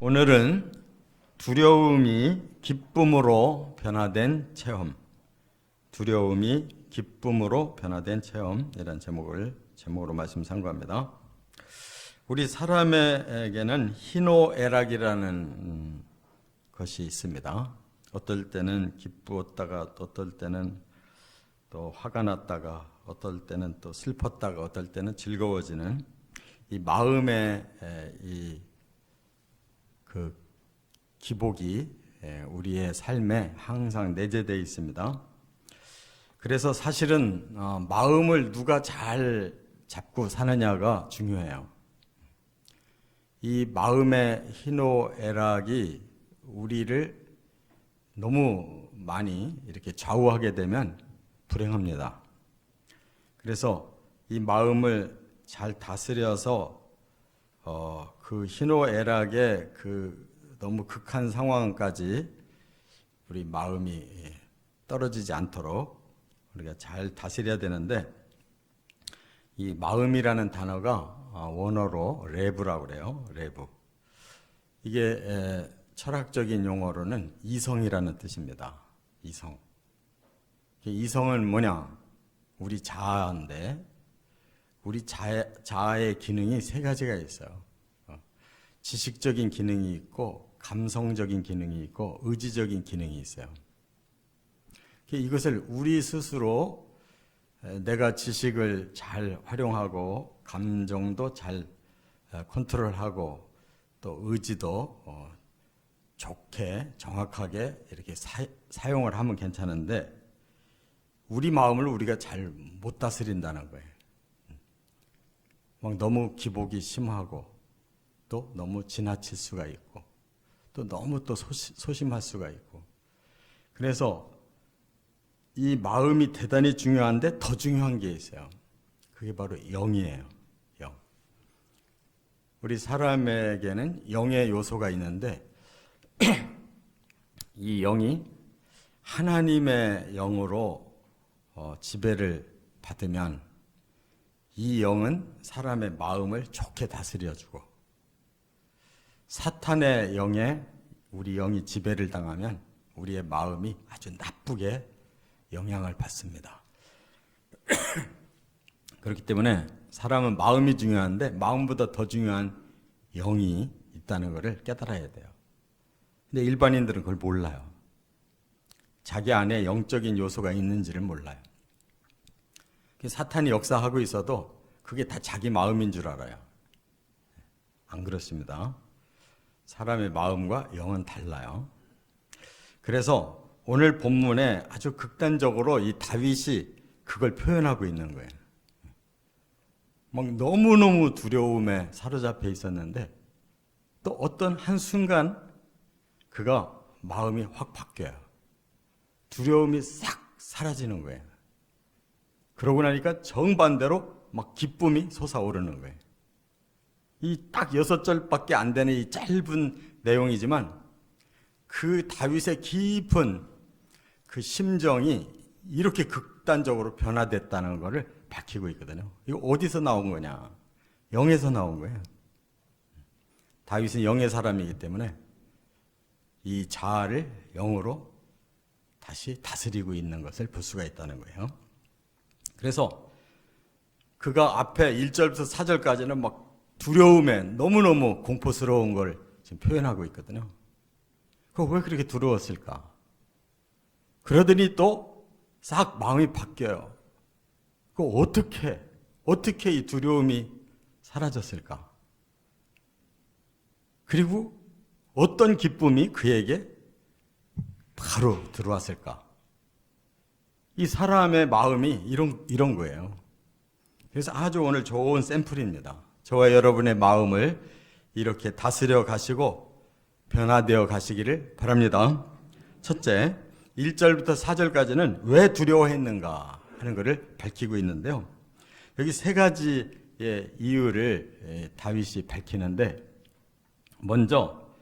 오늘은 두려움이 기쁨으로 변화된 체험, 두려움이 기쁨으로 변화된 체험이라는 제목으로 말씀 상고합니다. 우리 사람에게는 희노애락이라는 것이 있습니다. 어떨 때는 기쁘었다가 어떨 때는 또 화가 났다가 어떨 때는 또 슬펐다가 어떨 때는 즐거워지는 이 마음의 그 기복이 우리의 삶에 항상 내재되어 있습니다. 그래서 사실은 마음을 누가 잘 잡고 사느냐가 중요해요. 이 마음의 희노애락이 우리를 너무 많이 이렇게 좌우하게 되면 불행합니다. 그래서 이 마음을 잘 다스려서 그 희노애락의 그 너무 극한 상황까지 우리 마음이 떨어지지 않도록 우리가 잘 다스려야 되는데, 이 마음이라는 단어가 원어로 레브라고 그래요. 레브. 이게 철학적인 용어로는 이성이라는 뜻입니다. 이성. 이성은 뭐냐? 우리 자아인데, 우리 자아의 기능이 세 가지가 있어요. 지식적인 기능이 있고, 감성적인 기능이 있고, 의지적인 기능이 있어요. 이것을 우리 스스로 내가 지식을 잘 활용하고, 감정도 잘 컨트롤하고, 또 의지도 좋게, 정확하게 이렇게 사용을 하면 괜찮은데, 우리 마음을 우리가 잘 못 다스린다는 거예요. 막 너무 기복이 심하고, 또 너무 지나칠 수가 있고, 또 너무 또 소심할 수가 있고. 그래서 이 마음이 대단히 중요한데 더 중요한 게 있어요. 그게 바로 영이에요. 영. 우리 사람에게는 영의 요소가 있는데 이 영이 하나님의 영으로 지배를 받으면 이 영은 사람의 마음을 좋게 다스려주고, 사탄의 영에 우리 영이 지배를 당하면 우리의 마음이 아주 나쁘게 영향을 받습니다. 그렇기 때문에 사람은 마음이 중요한데 마음보다 더 중요한 영이 있다는 것을 깨달아야 돼요. 근데 일반인들은 그걸 몰라요. 자기 안에 영적인 요소가 있는지를 몰라요. 사탄이 역사하고 있어도 그게 다 자기 마음인 줄 알아요. 안 그렇습니다. 사람의 마음과 영은 달라요. 그래서 오늘 본문에 아주 극단적으로 이 다윗이 그걸 표현하고 있는 거예요. 막 너무너무 두려움에 사로잡혀 있었는데 또 어떤 한순간 그가 마음이 확 바뀌어요. 두려움이 싹 사라지는 거예요. 그러고 나니까 정반대로 막 기쁨이 솟아오르는 거예요. 이 딱 6절밖에 안 되는 이 짧은 내용이지만 그 다윗의 깊은 그 심정이 이렇게 극단적으로 변화됐다는 것을 밝히고 있거든요. 이거 어디서 나온 거냐? 영에서 나온 거예요. 다윗은 영의 사람이기 때문에 이 자아를 영으로 다시 다스리고 있는 것을 볼 수가 있다는 거예요. 그래서 그가 앞에 1절부터 4절까지는 막 두려움에 너무너무 공포스러운 걸 지금 표현하고 있거든요. 왜 그렇게 두려웠을까? 그러더니 또 싹 마음이 바뀌어요. 어떻게 이 두려움이 사라졌을까? 그리고 어떤 기쁨이 그에게 바로 들어왔을까? 이 사람의 마음이 이런 거예요. 그래서 아주 오늘 좋은 샘플입니다. 저와 여러분의 마음을 이렇게 다스려 가시고 변화되어 가시기를 바랍니다. 첫째, 1절부터 4절까지는 왜 두려워했는가 하는 것을 밝히고 있는데요. 여기 세 가지의 이유를 다윗이 밝히는데, 먼저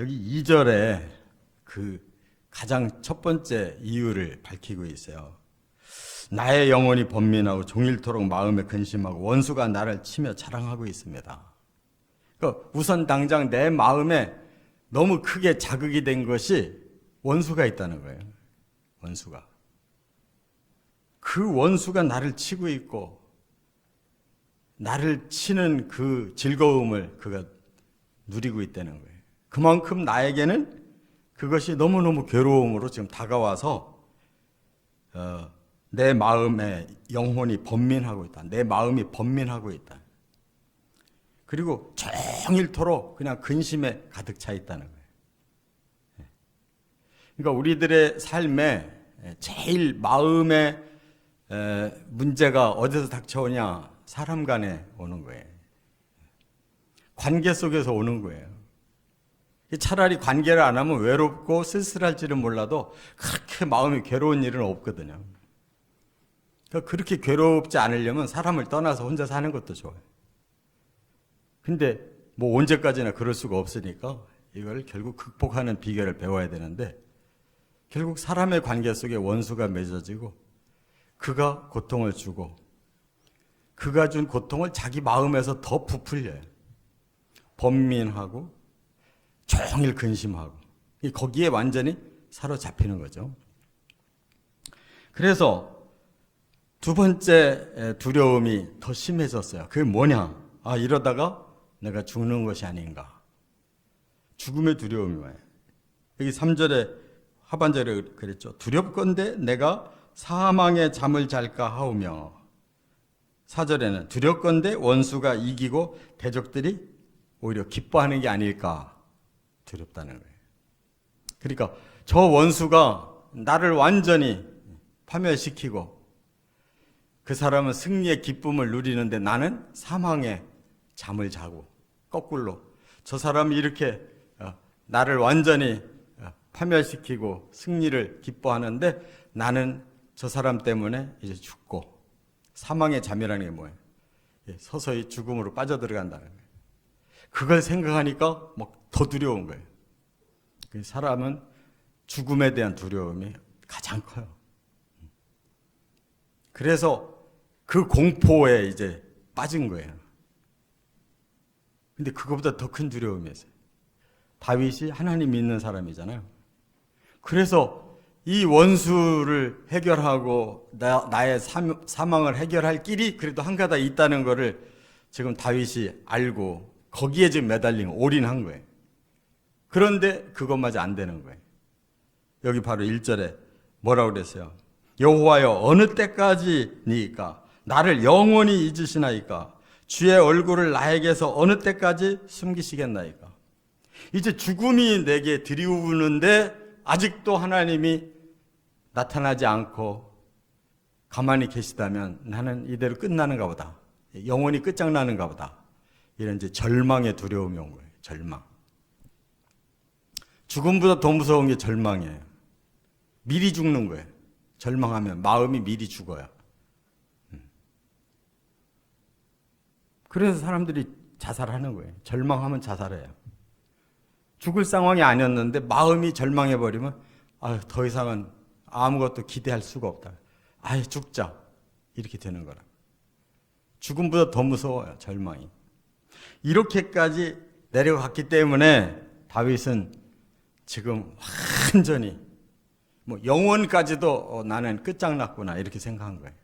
여기 2절에 그 가장 첫 번째 이유를 밝히고 있어요. 나의 영혼이 번민하고 종일토록 마음에 근심하고 원수가 나를 치며 자랑하고 있습니다. 그러니까 우선 당장 내 마음에 너무 크게 자극이 된 것이 원수가 있다는 거예요. 원수가. 그 원수가 나를 치고 있고 나를 치는 그 즐거움을 그가 누리고 있다는 거예요. 그만큼 나에게는 그것이 너무너무 괴로움으로 지금 다가와서 내 마음에 영혼이 번민하고 있다. 내 마음이 번민하고 있다. 그리고 종일토록 그냥 근심에 가득 차 있다는 거예요. 그러니까 우리들의 삶에 제일 마음의 문제가 어디서 닥쳐오냐? 사람 간에 오는 거예요. 관계 속에서 오는 거예요. 차라리 관계를 안 하면 외롭고 쓸쓸할지는 몰라도 그렇게 마음이 괴로운 일은 없거든요. 그러니까 그렇게 괴롭지 않으려면 사람을 떠나서 혼자 사는 것도 좋아요. 근데 뭐 언제까지나 그럴 수가 없으니까 이걸 결국 극복하는 비결을 배워야 되는데 결국 사람의 관계 속에 원수가 맺어지고 그가 고통을 주고 그가 준 고통을 자기 마음에서 더 부풀려요. 번민하고 종일 근심하고 거기에 완전히 사로잡히는 거죠. 그래서 두 번째 두려움이 더 심해졌어요. 그게 뭐냐? 이러다가 내가 죽는 것이 아닌가. 죽음의 두려움이 와요. 여기 3절에 하반절에 그랬죠. 두렵건대 내가 사망의 잠을 잘까 하오며 4절에는 두렵건대 원수가 이기고 대적들이 오히려 기뻐하는 게 아닐까. 두렵다는 거예요. 그러니까 저 원수가 나를 완전히 파멸시키고 그 사람은 승리의 기쁨을 누리는데 나는 사망의 잠을 자고 거꾸로 저 사람이 이렇게 나를 완전히 파멸시키고 승리를 기뻐하는데 나는 저 사람 때문에 이제 죽고 사망의 잠이라는 게 뭐예요? 서서히 죽음으로 빠져들어간다는 거예요. 그걸 생각하니까 막 더 두려운 거예요. 사람은 죽음에 대한 두려움이 가장 커요. 그래서 그 공포에 이제 빠진 거예요. 근데 그거보다 더 큰 두려움이었어요. 다윗이 하나님 믿는 사람이잖아요. 그래서 이 원수를 해결하고 나의 사망을 해결할 길이 그래도 한가닥 있다는 거를 지금 다윗이 알고 거기에 지금 매달리고 올인한 거예요. 그런데 그것마저 안 되는 거예요. 여기 바로 1절에 뭐라고 그랬어요? 여호와여 어느 때까지니까 나를 영원히 잊으시나이까 주의 얼굴을 나에게서 어느 때까지 숨기시겠나이까. 이제 죽음이 내게 들이우는데 아직도 하나님이 나타나지 않고 가만히 계시다면 나는 이대로 끝나는가 보다. 영원히 끝장나는가 보다. 이런 이제 절망의 두려움이 온 거예요. 절망. 죽음보다 더 무서운 게 절망이에요. 미리 죽는 거예요. 절망하면 마음이 미리 죽어요. 그래서 사람들이 자살하는 거예요. 절망하면 자살해요. 죽을 상황이 아니었는데 마음이 절망해버리면 더 이상은 아무것도 기대할 수가 없다. 죽자. 이렇게 되는 거라. 죽음보다 더 무서워요. 절망이. 이렇게까지 내려갔기 때문에 다윗은 지금 완전히 영원까지도 나는 끝장났구나 이렇게 생각한 거예요.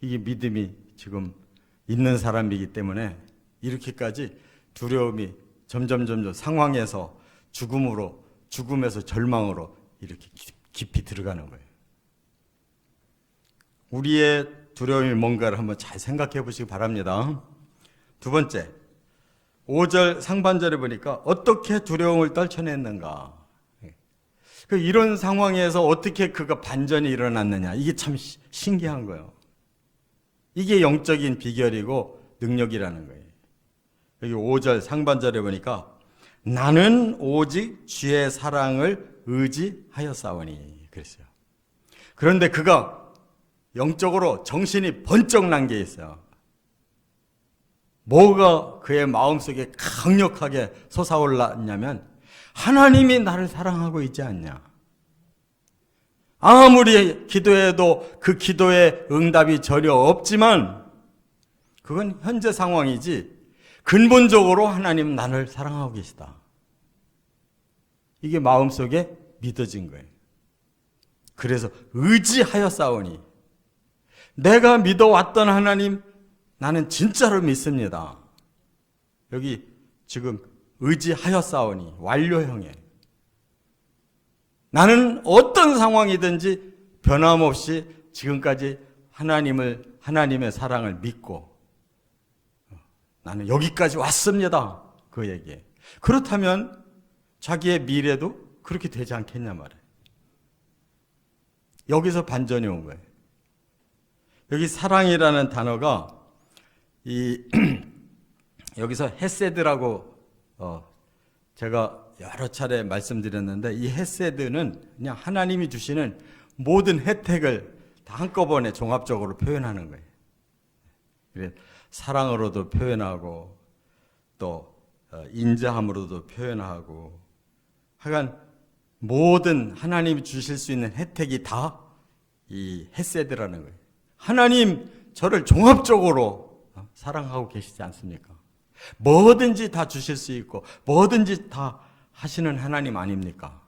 이게 믿음이 지금 있는 사람이기 때문에 이렇게까지 두려움이 점점 상황에서 죽음에서 절망으로 이렇게 깊이 들어가는 거예요. 우리의 두려움이 뭔가를 한번 잘 생각해 보시기 바랍니다. 두 번째, 5절 상반절에 보니까 어떻게 두려움을 떨쳐냈는가. 이런 상황에서 어떻게 그가 반전이 일어났느냐. 이게 참 신기한 거예요. 이게 영적인 비결이고 능력이라는 거예요. 여기 5절 상반절에 보니까 나는 오직 주의 사랑을 의지하였사오니 그랬어요. 그런데 그가 영적으로 정신이 번쩍 난 게 있어요. 뭐가 그의 마음속에 강력하게 솟아올랐냐면 하나님이 나를 사랑하고 있지 않냐. 아무리 기도해도 그 기도의 응답이 전혀 없지만 그건 현재 상황이지 근본적으로 하나님은 나를 사랑하고 계시다. 이게 마음속에 믿어진 거예요. 그래서 의지하여 싸우니, 내가 믿어왔던 하나님 나는 진짜로 믿습니다. 여기 지금 의지하여 싸우니 완료형이에요. 나는 어떤 상황이든지 변함없이 지금까지 하나님의 사랑을 믿고 나는 여기까지 왔습니다. 그 얘기에. 그렇다면 자기의 미래도 그렇게 되지 않겠냐 말이에요. 여기서 반전이 온 거예요. 여기 사랑이라는 단어가 여기서 헤세드라고 제가 여러 차례 말씀드렸는데, 이 헤세드는 그냥 하나님이 주시는 모든 혜택을 다 한꺼번에 종합적으로 표현하는 거예요. 그래서 사랑으로도 표현하고 또 인자함으로도 표현하고, 하여간 모든 하나님이 주실 수 있는 혜택이 다 이 헤세드라는 거예요. 하나님 저를 종합적으로 사랑하고 계시지 않습니까? 뭐든지 다 주실 수 있고 뭐든지 다 하시는 하나님 아닙니까?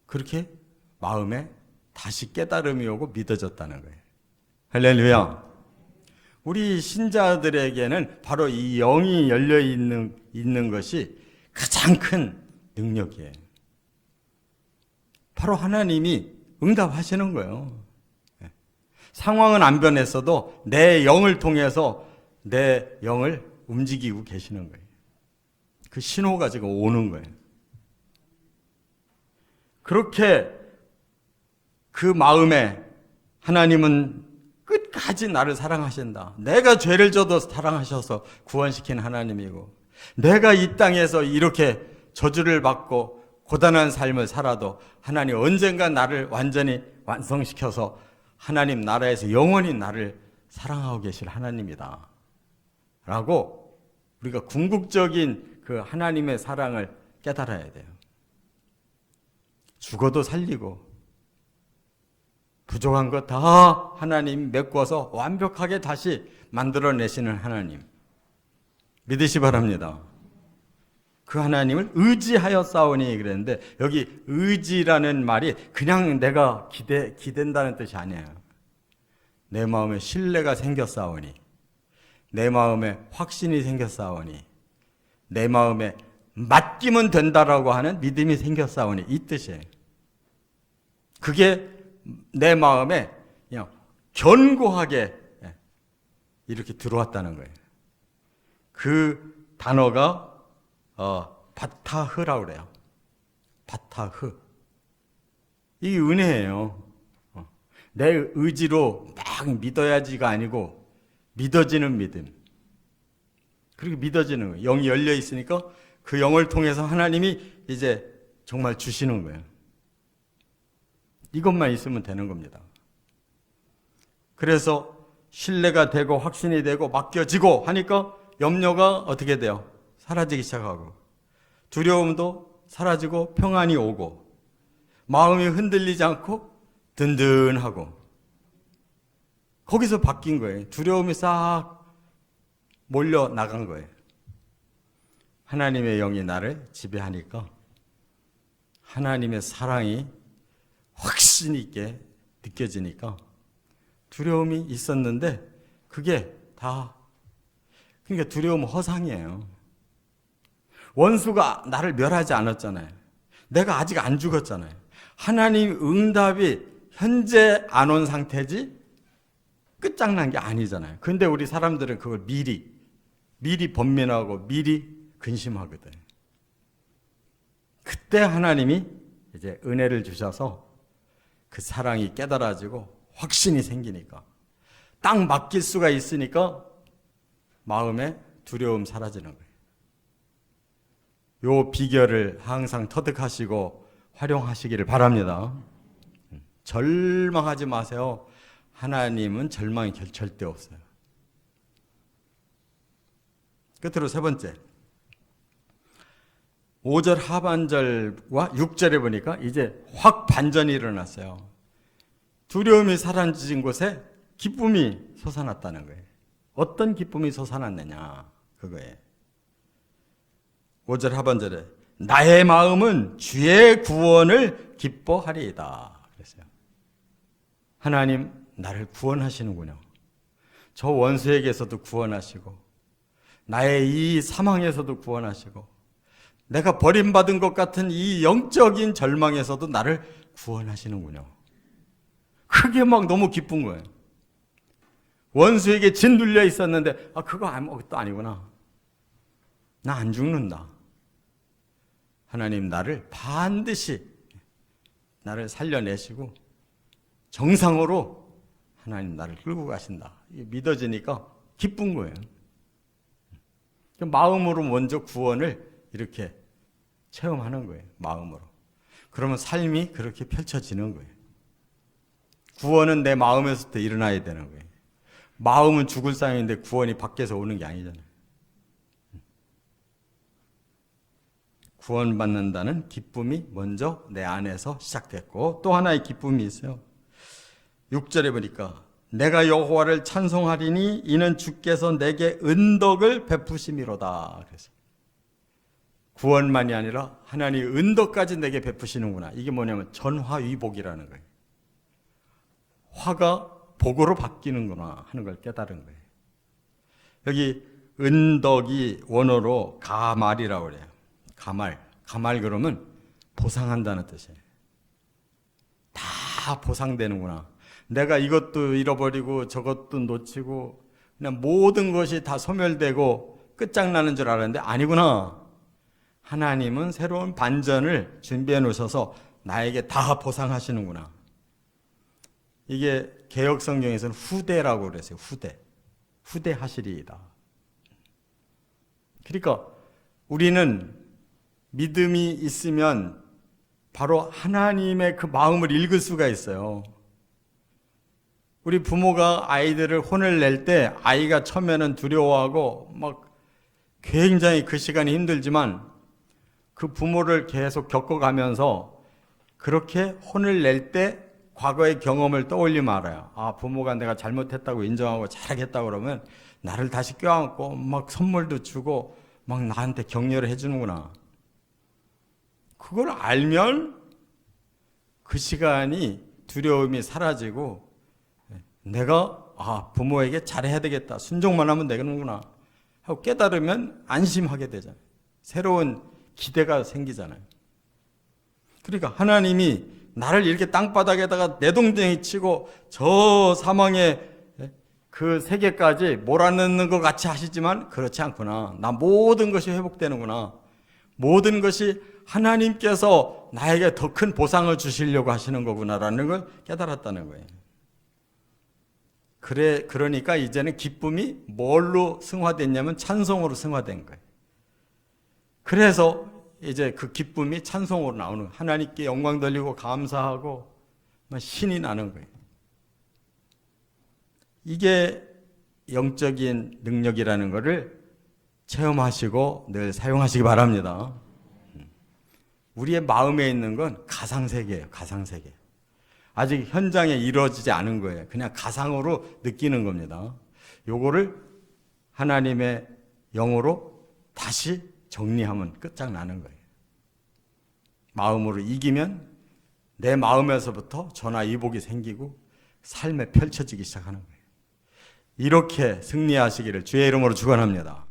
그렇게 마음에 다시 깨달음이 오고 믿어졌다는 거예요. 할렐루야. 우리 신자들에게는 바로 이 영이 열려 있는 것이 가장 큰 능력이에요. 바로 하나님이 응답하시는 거예요. 상황은 안 변했어도 내 영을 통해서 내 영을 움직이고 계시는 거예요. 그 신호가 지금 오는 거예요. 그렇게 그 마음에 하나님은 끝까지 나를 사랑하신다. 내가 죄를 져도 사랑하셔서 구원시킨 하나님이고, 내가 이 땅에서 이렇게 저주를 받고 고단한 삶을 살아도 하나님 언젠가 나를 완전히 완성시켜서 하나님 나라에서 영원히 나를 사랑하고 계실 하나님이다 라고 우리가 궁극적인 그 하나님의 사랑을 깨달아야 돼요. 죽어도 살리고 부족한 것 다 하나님 메꿔서 완벽하게 다시 만들어내시는 하나님 믿으시 바랍니다. 그 하나님을 의지하여 싸우니 그랬는데, 여기 의지라는 말이 그냥 내가 기댄다는 뜻이 아니에요. 내 마음에 신뢰가 생겨 싸우니, 내 마음에 확신이 생겨 싸우니, 내 마음에 맡기면 된다라고 하는 믿음이 생겨 싸우니, 이 뜻이에요. 그게 내 마음에 그냥 견고하게 이렇게 들어왔다는 거예요. 그 단어가 바타흐라고 그래요. 바타흐. 이게 은혜예요. 내 의지로 막 믿어야지가 아니고 믿어지는 믿음. 그렇게 믿어지는 거예요. 영이 열려 있으니까 그 영을 통해서 하나님이 이제 정말 주시는 거예요. 이것만 있으면 되는 겁니다. 그래서 신뢰가 되고 확신이 되고 맡겨지고 하니까 염려가 어떻게 돼요? 사라지기 시작하고, 두려움도 사라지고 평안이 오고, 마음이 흔들리지 않고 든든하고, 거기서 바뀐 거예요. 두려움이 싹 몰려 나간 거예요. 하나님의 영이 나를 지배하니까 하나님의 사랑이 확신 있게 느껴지니까, 두려움이 있었는데 그게 다, 그러니까 두려움은 허상이에요. 원수가 나를 멸하지 않았잖아요. 내가 아직 안 죽었잖아요. 하나님 응답이 현재 안 온 상태지 끝장난 게 아니잖아요. 근데 우리 사람들은 그걸 미리 번민하고 미리 근심하거든. 그때 하나님이 이제 은혜를 주셔서 그 사랑이 깨달아지고 확신이 생기니까, 딱 맡길 수가 있으니까 마음에 두려움 사라지는 거예요. 요 비결을 항상 터득하시고 활용하시기를 바랍니다. 절망하지 마세요. 하나님은 절망이 절대 없어요. 끝으로 세 번째, 5절 하반절과 6절에 보니까 이제 확 반전이 일어났어요. 두려움이 사라진 곳에 기쁨이 솟아났다는 거예요. 어떤 기쁨이 솟아났느냐 그거예요. 5절 하반절에 나의 마음은 주의 구원을 기뻐하리이다 그랬어요. 하나님 나를 구원하시는군요. 저 원수에게서도 구원하시고 나의 이 상황에서도 구원하시고 내가 버림받은 것 같은 이 영적인 절망에서도 나를 구원하시는군요. 그게 막 너무 기쁜 거예요. 원수에게 짓눌려 있었는데 그거 아무것도 아니구나. 나 안 죽는다. 하나님 나를 반드시 나를 살려내시고 정상으로 하나님 나를 끌고 가신다. 이게 믿어지니까 기쁜 거예요. 마음으로 먼저 구원을 이렇게 체험하는 거예요. 마음으로. 그러면 삶이 그렇게 펼쳐지는 거예요. 구원은 내 마음에서부터 일어나야 되는 거예요. 마음은 죽을 상황인데 구원이 밖에서 오는 게 아니잖아요. 구원받는다는 기쁨이 먼저 내 안에서 시작됐고 또 하나의 기쁨이 있어요. 6절에 보니까 내가 여호와를 찬송하리니 이는 주께서 내게 은덕을 베푸심이로다. 그래서 구원만이 아니라 하나님 은덕까지 내게 베푸시는구나. 이게 뭐냐면 전화위복이라는 거예요. 화가 복으로 바뀌는구나 하는 걸 깨달은 거예요. 여기 은덕이 원어로 가말이라고 그래요. 가말 그러면 보상한다는 뜻이에요. 다 보상되는구나. 내가 이것도 잃어버리고 저것도 놓치고 그냥 모든 것이 다 소멸되고 끝장나는 줄 알았는데 아니구나. 하나님은 새로운 반전을 준비해 놓으셔서 나에게 다 보상하시는구나. 이게 개역 성경에서는 후대라고 그랬어요. 후대하시리이다. 그러니까 우리는 믿음이 있으면 바로 하나님의 그 마음을 읽을 수가 있어요. 우리 부모가 아이들을 혼을 낼 때 아이가 처음에는 두려워하고 막 굉장히 그 시간이 힘들지만 그 부모를 계속 겪어가면서 그렇게 혼을 낼 때 과거의 경험을 떠올리면 알아요. 부모가 내가 잘못했다고 인정하고 잘하겠다고 그러면 나를 다시 껴안고 막 선물도 주고 막 나한테 격려를 해주는구나. 그걸 알면 그 시간이 두려움이 사라지고 내가 부모에게 잘해야 되겠다. 순종만 하면 되는구나 하고 깨달으면 안심하게 되잖아요. 새로운 기대가 생기잖아요. 그러니까 하나님이 나를 이렇게 땅바닥에다가 내동댕이 치고 저 사망의 그 세계까지 몰아넣는 것 같이 하시지만 그렇지 않구나. 나 모든 것이 회복되는구나. 모든 것이 하나님께서 나에게 더 큰 보상을 주시려고 하시는 거구나라는 걸 깨달았다는 거예요. 그러니까 이제는 기쁨이 뭘로 승화됐냐면 찬송으로 승화된 거예요. 그래서 이제 그 기쁨이 찬송으로 나오는 거예요. 하나님께 영광 돌리고 감사하고 신이 나는 거예요. 이게 영적인 능력이라는 것을 체험하시고 늘 사용하시기 바랍니다. 우리의 마음에 있는 건 가상세계예요. 가상세계. 아직 현장에 이루어지지 않은 거예요. 그냥 가상으로 느끼는 겁니다. 요거를 하나님의 영으로 다시 정리하면 끝장나는 거예요. 마음으로 이기면 내 마음에서부터 전화위복이 생기고 삶에 펼쳐지기 시작하는 거예요. 이렇게 승리하시기를 주의 이름으로 축원합니다.